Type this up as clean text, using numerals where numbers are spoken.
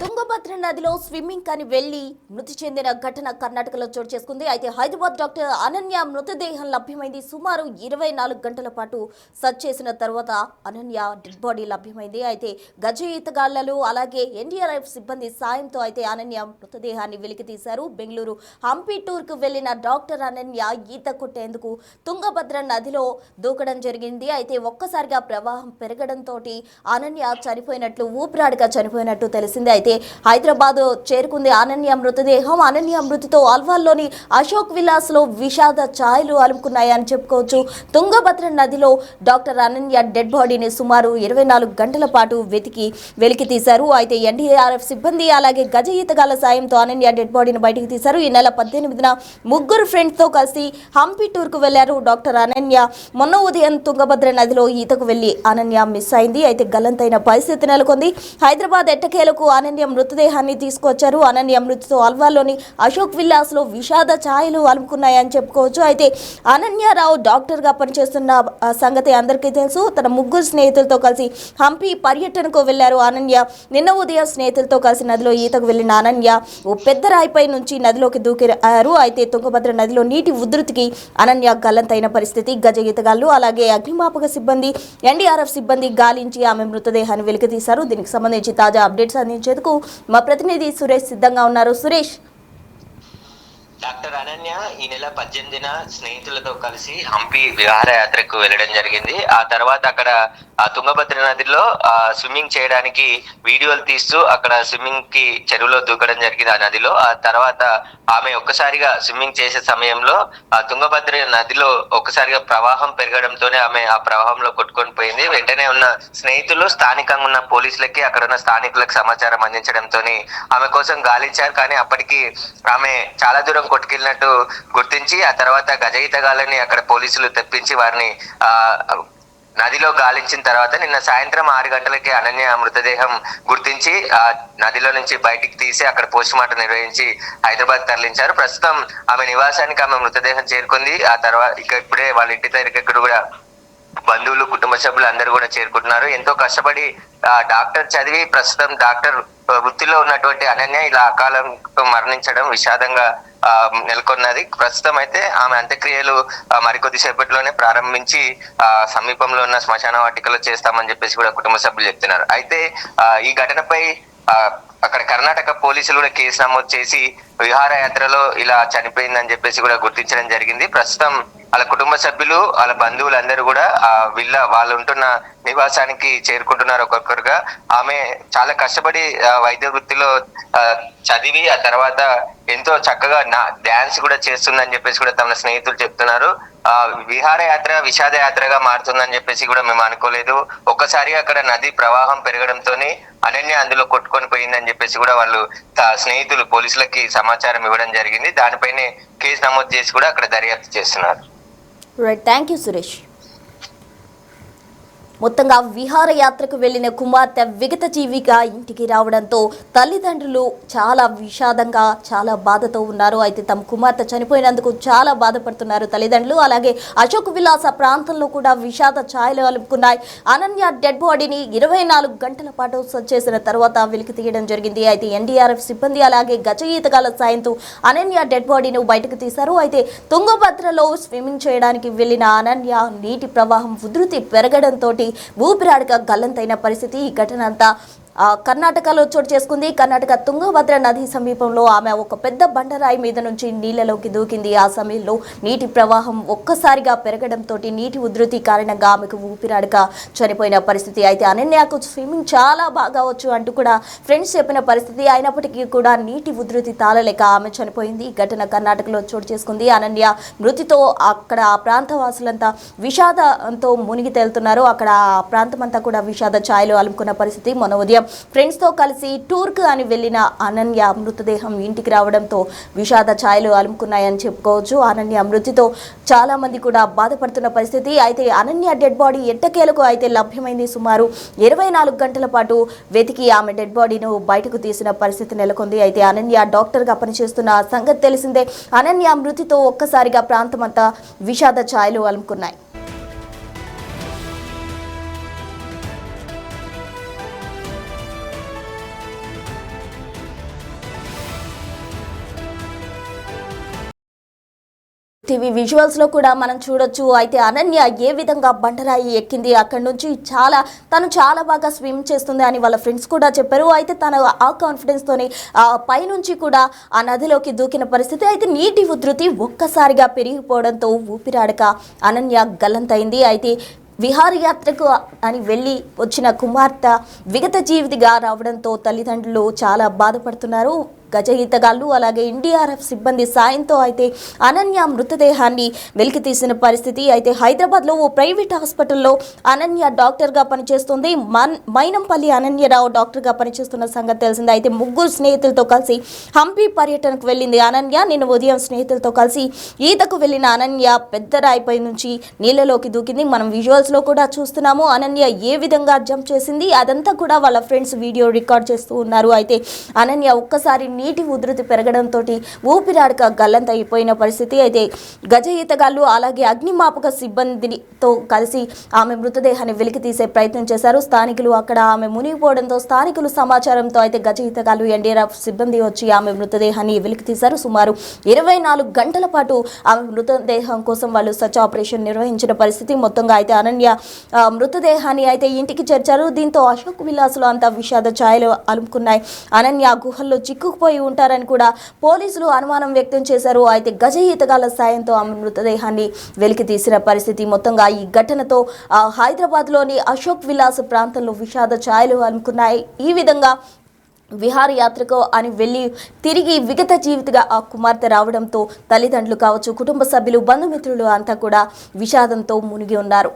తుంగభద్ర నదిలో స్విమ్మింగ్ కని వెళ్లి మృతి చెందిన ఘటన కర్ణాటకలో చోటు చేసుకుంది. అయితే హైదరాబాద్ డాక్టర్ అనన్య మృతదేహం లభ్యమైంది. సుమారు 24 గంటల పాటు సర్చ్ చేసిన తర్వాత అనన్య డెడ్ బాడీ లభ్యమైంది. అయితే గజ ఈతగాళ్లు అలాగే ఎన్డీఆర్ఎఫ్ సిబ్బంది సాయంతో అయితే అనన్య మృతదేహాన్ని వెలికి తీశారు. బెంగళూరు హంపి టూర్కు వెళ్లిన డాక్టర్ అనన్య ఈత కొట్టేందుకు తుంగభద్ర నదిలో దూకడం జరిగింది. అయితే ఒక్కసారిగా ప్రవాహం పెరగడంతో అనన్య చనిపోయినట్లు ఊపిరాడక చనిపోయినట్టు తెలిసింది. అయితే హైదరాబాద్ చేరుకుంది అనన్య మృతదేహం. అనన్య మృతితో అల్వాల్లోని అశోక్ విలాస్ లో విషాద ఛాయలు అలుముకున్నాయని చెప్పుకోవచ్చు. తుంగభద్ర నదిలో డాక్టర్ అనన్య డెడ్ బాడీని సుమారు 24 గంటల పాటు వెలికి తీశారు. అయితే ఎన్డీఆర్ఎఫ్ సిబ్బంది అలాగే గజ ఈతగాళ్ల సాయంతో అనన్య డెడ్ బాడీని బయటకు తీశారు. ఈ నెల 18న ముగ్గురు ఫ్రెండ్స్ తో కలిసి హంపి టూర్ కు వెళ్లారు డాక్టర్ అనన్య. మొన్న ఉదయం తుంగభద్ర నదిలో ఈతకు వెళ్లి అనన్య మిస్ అయింది. అయితే గల్లంతైన పరిస్థితి నెలకొంది. హైదరాబాద్ ఎట్టకేలకు అనన్య మృతదేహాన్ని తీసుకొచ్చారు. అనన్య మృతితో అల్వాల్లోని అశోక్ విల్లాస్ లో విషాద ఛాయలు అలుముకున్నాయని చెప్పుకోవచ్చు. అయితే అనన్యారావు డాక్టర్ గా పనిచేస్తున్న సంగతి అందరికీ తెలుసు. తన ముగ్గురు స్నేహితులతో కలిసి హంపి పర్యటనకు వెళ్లారు అనన్య. నిన్న ఉదయం స్నేహితులతో కలిసి నదిలో ఈతకు వెళ్లిన అనన్య ఓ పెద్ద రాయిపై నుంచి నదిలోకి దూకారు. అయితే తుంగభద్ర నదిలో నీటి ఉధృతికి అనన్య గల్లంతైన పరిస్థితి. గజ ఈతగాళ్లు అలాగే అగ్నిమాపక సిబ్బంది ఎన్డీఆర్ఎఫ్ సిబ్బంది గాలించి ఆమె మృతదేహాన్ని వెలికితీశారు. దీనికి సంబంధించి తాజా అప్డేట్స్ అందించేందుకు మా ప్రతినిధి సురేష్ సిద్ధంగా ఉన్నారు. సురేష్, డాక్టర్ అనన్య ఈ నెల 18న స్నేహితులతో కలిసి హంపి విహారయాత్రకు వెళ్ళడం జరిగింది. ఆ తర్వాత అక్కడ తుంగభద్ర నదిలో స్విమ్మింగ్ చేయడానికి వీడియోలు తీస్తూ అక్కడ స్విమ్మింగ్ కి చెరువులో దూకడం జరిగింది ఆ నదిలో. ఆ తర్వాత ఆమె ఒక్కసారిగా స్విమ్మింగ్ చేసే సమయంలో ఆ తుంగభద్ర నదిలో ఒక్కసారిగా ప్రవాహం పెరగడంతోనే ఆమె ఆ ప్రవాహంలో కొట్టుకొని పోయింది. వెంటనే ఉన్న స్నేహితులు స్థానికంగా ఉన్న పోలీసులకి అక్కడ ఉన్న స్థానికులకు సమాచారం అందించడంతో ఆమె కోసం గాలించారు. కానీ అప్పటికి ఆమె చాలా దూరం కొట్టుకెళ్ళినట్టు గుర్తించి ఆ తర్వాత గజ ఈతగాళ్ళని అక్కడ పోలీసులు తెప్పించి వారిని నదిలో గాలించిన తర్వాత నిన్న సాయంత్రం 6 గంటలకి అనన్య మృతదేహం గుర్తించి ఆ నదిలో నుంచి బయటికి తీసి అక్కడ పోస్ట్ మార్టం నిర్వహించి హైదరాబాద్ తరలించారు. ప్రస్తుతం ఆమె నివాసానికి ఆమె మృతదేహం చేరుకుంది. ఆ తర్వాత ఇప్పుడే వాళ్ళ ఇంటి దగ్గర కూడా బంధువులు కుటుంబ సభ్యులు అందరూ కూడా చేరుకుంటున్నారు. ఎంతో కష్టపడి డాక్టర్ చదివి ప్రస్తుతం డాక్టర్ వృత్తిలో ఉన్నటువంటి అనన్య ఇలా అకాలంతో మరణించడం విషాదంగా నెలకొన్నది. ప్రస్తుతం అయితే ఆమె అంత్యక్రియలు మరికొద్ది సేపట్లోనే ప్రారంభించి సమీపంలో ఉన్న శ్మశాన వాటికలో చేస్తామని చెప్పేసి కూడా కుటుంబ సభ్యులు చెప్తున్నారు. అయితే ఈ ఘటనపై అక్కడ కర్ణాటక పోలీసులు కూడా కేసు నమోదు చేసి విహారయాత్రలో ఇలా చనిపోయిందని చెప్పేసి కూడా గుర్తించడం జరిగింది. ప్రస్తుతం వాళ్ళ కుటుంబ సభ్యులు వాళ్ళ బంధువులు అందరూ కూడా వాళ్ళు ఉంటున్న నివాసానికి చేరుకుంటున్నారు ఒక్కొక్కరుగా. ఆమె చాలా కష్టపడి వైద్య వృత్తిలో చదివి ఆ తర్వాత ఎంతో చక్కగా డాన్స్ కూడా చేస్తుందని చెప్పేసి కూడా తమ స్నేహితులు చెప్తున్నారు. విహారయాత్ర విషాద యాత్రగా మారుతుందని చెప్పేసి కూడా మేము అనుకోలేదు. ఒక్కసారి అక్కడ నది ప్రవాహం పెరగడంతో అనన్య అందులో కొట్టుకొని పోయిందని చెప్పేసి కూడా వాళ్ళు స్నేహితులు పోలీసులకి సమాచారం ఇవ్వడం జరిగింది. దానిపైనే కేసు నమోదు చేసి కూడా అక్కడ దర్యాప్తు చేస్తున్నారు. Right, thank you Suresh. మొత్తంగా విహారయాత్రకు వెళ్లిన కుమార్తె విగత జీవిగా ఇంటికి రావడంతో తల్లిదండ్రులు చాలా విషాదంగా చాలా బాధతో ఉన్నారు. అయితే తమ కుమార్తె చనిపోయినందుకు చాలా బాధపడుతున్నారు తల్లిదండ్రులు. అలాగే అశోక్ విలాస ప్రాంతంలో కూడా విషాద ఛాయలు అలుపుకున్నాయి. అనన్య డెడ్ బాడీని 24 గంటల పాటు సర్చ్ చేసిన తర్వాత వెలికి తీయడం జరిగింది. అయితే ఎన్డీఆర్ఎఫ్ సిబ్బంది అలాగే గజ ఈతగాళ్ల సాయంతో అనన్య డెడ్ బాడీని బయటకు తీశారు. అయితే తుంగభద్రలో స్విమ్మింగ్ చేయడానికి వెళ్లిన అనన్య నీటి ప్రవాహం ఉధృతి పెరగడంతో ఊపిరాడక గల్లంతైన పరిస్థితి. ఈ ఘటన అంతా కర్ణాటకలో చోటు చేసుకుంది. కర్ణాటక తుంగభద్ర నది సమీపంలో ఆమె ఒక పెద్ద బండరాయి మీద నుంచి నీళ్లలోకి దూకింది. ఆ సమయంలో నీటి ప్రవాహం ఒక్కసారిగా పెరగడంతో నీటి ఉధృతి కారణంగా ఆమెకు ఊపిరాడక చనిపోయిన పరిస్థితి. అయితే అనన్యకు స్విమ్మింగ్ చాలా బాగా వచ్చు అంటూ కూడా ఫ్రెండ్స్ చెప్పిన పరిస్థితి. అయినప్పటికీ కూడా నీటి ఉధృతి తాళలేక ఆమె చనిపోయింది. ఈ ఘటన కర్ణాటకలో చోటు చేసుకుంది. అనన్య మృతితో అక్కడ ఆ ప్రాంత వాసులంతా విషాదంతో మునిగి తేలుతున్నారు. అక్కడ ఆ ప్రాంతం అంతా కూడా విషాద ఛాయలు అలుముకున్న పరిస్థితి. మొన్న ఉదయం ఫ్రెండ్స్ తో కలిసి టూర్ కు అని వెళ్లిన అనన్య మృతదేహం ఇంటికి రావడంతో విషాద ఛాయలు అలుముకున్నాయని చెప్పుకోవచ్చు. అనన్య మృతితో చాలా మంది కూడా బాధపడుతున్న పరిస్థితి. అయితే అనన్య డెడ్ బాడీ ఎట్టకేలకు అయితే లభ్యమైంది. సుమారు 24 గంటల పాటు వెతికి ఆమె డెడ్ బాడీను బయటకు తీసిన పరిస్థితి నెలకొంది. అయితే అనన్య డాక్టర్ గా పనిచేస్తున్న సంగతి తెలిసిందే. అనన్య మృతితో ఒక్కసారిగా ప్రాంతమంతా విషాద ఛాయలు అలుముకున్నాయి. టీవీ విజువల్స్ లో కూడా మనం చూడొచ్చు. అయితే అనన్య ఏ విధంగా బండరాయి ఎక్కింది, అక్కడి నుంచి తను చాలా బాగా స్విమ్ చేస్తుంది అని వాళ్ళ ఫ్రెండ్స్ కూడా చెప్పారు. అయితే తన ఆ కాన్ఫిడెన్స్ తోనే పైనుంచి కూడా ఆ నదిలోకి దూకిన పరిస్థితి. అయితే నీటి ఉధృతి ఒక్కసారిగా పెరిగిపోవడంతో ఊపిరాడక అనన్య గల్లంతైంది. అయితే విహారయాత్రకు అని వెళ్ళి వచ్చిన కుమార్తె విగత జీవితిగా రావడంతో తల్లిదండ్రులు చాలా బాధపడుతున్నారు. గజ ఈతగాళ్ళు అలాగే ఎన్డీఆర్ఎఫ్ సిబ్బంది సాయంతో అయితే అనన్య మృతదేహాన్ని వెలికి తీసిన పరిస్థితి. అయితే హైదరాబాద్లో ఓ ప్రైవేట్ హాస్పిటల్లో అనన్య డాక్టర్గా పనిచేస్తుంది. మైనంపల్లి అనన్యరావు డాక్టర్గా పనిచేస్తున్న సంగతి తెలిసింది. అయితే ముగ్గురు స్నేహితులతో కలిసి హంపి పర్యటనకు వెళ్ళింది అనన్య. నిన్న ఉదయం స్నేహితులతో కలిసి ఈతకు వెళ్ళిన అనన్య పెద్ద రాయిపై నుంచి నీళ్ళలోకి దూకింది. మనం విజువల్స్లో కూడా చూస్తున్నాము అనన్య ఏ విధంగా జంప్ చేసింది. అదంతా కూడా వాళ్ళ ఫ్రెండ్స్ వీడియో రికార్డ్ చేస్తూ ఉన్నారు. అయితే అనన్య ఒక్కసారి నీటి ఉధృతి పెరగడంతో ఊపిరాడక గల్లంతైపోయిన పరిస్థితి. అయితే గజ ఈతగాళ్ళు అలాగే అగ్నిమాపక సిబ్బందితో కలిసి ఆమె మృతదేహాన్ని వెలికి తీసే ప్రయత్నం చేశారు. స్థానికులు అక్కడ ఆమె మునిగిపోవడంతో స్థానికులు సమాచారంతో అయితే గజ ఈతగాళ్ళు ఎన్డీఆర్ఎఫ్ సిబ్బంది వచ్చి ఆమె మృతదేహాన్ని వెలికి తీశారు. సుమారు 24 గంటల పాటు ఆమె మృతదేహం కోసం వాళ్ళు సర్చ్ ఆపరేషన్ నిర్వహించిన పరిస్థితి. మొత్తంగా అయితే అనన్య మృతదేహాన్ని అయితే ఇంటికి చేర్చారు. దీంతో అశోక్ విలాసులు అంతా విషాద ఛాయలు అలుముకున్నాయి. అనన్య గుహల్లో చిక్కుకుపోయి ఉంటారని కూడా పోలీసులు అనుమానం వ్యక్తం చేశారు. అయితే గజ ఈతగాళ్ల సాయంతో ఆమె మృతదేహాన్ని వెలికి తీసిన పరిస్థితి. మొత్తంగా ఈ ఘటనతో హైదరాబాద్లోని అశోక్ విలాస్ ప్రాంతంలో విషాద ఛాయలు అలుముకున్నాయి. ఈ విధంగా విహారయాత్రకు అని వెళ్ళి తిరిగి విగత జీవితగా ఆ కుమార్తె రావడంతో తల్లిదండ్రులు కావచ్చు, కుటుంబ సభ్యులు, బంధుమిత్రులు అంతా కూడా విషాదంతో మునిగి ఉన్నారు.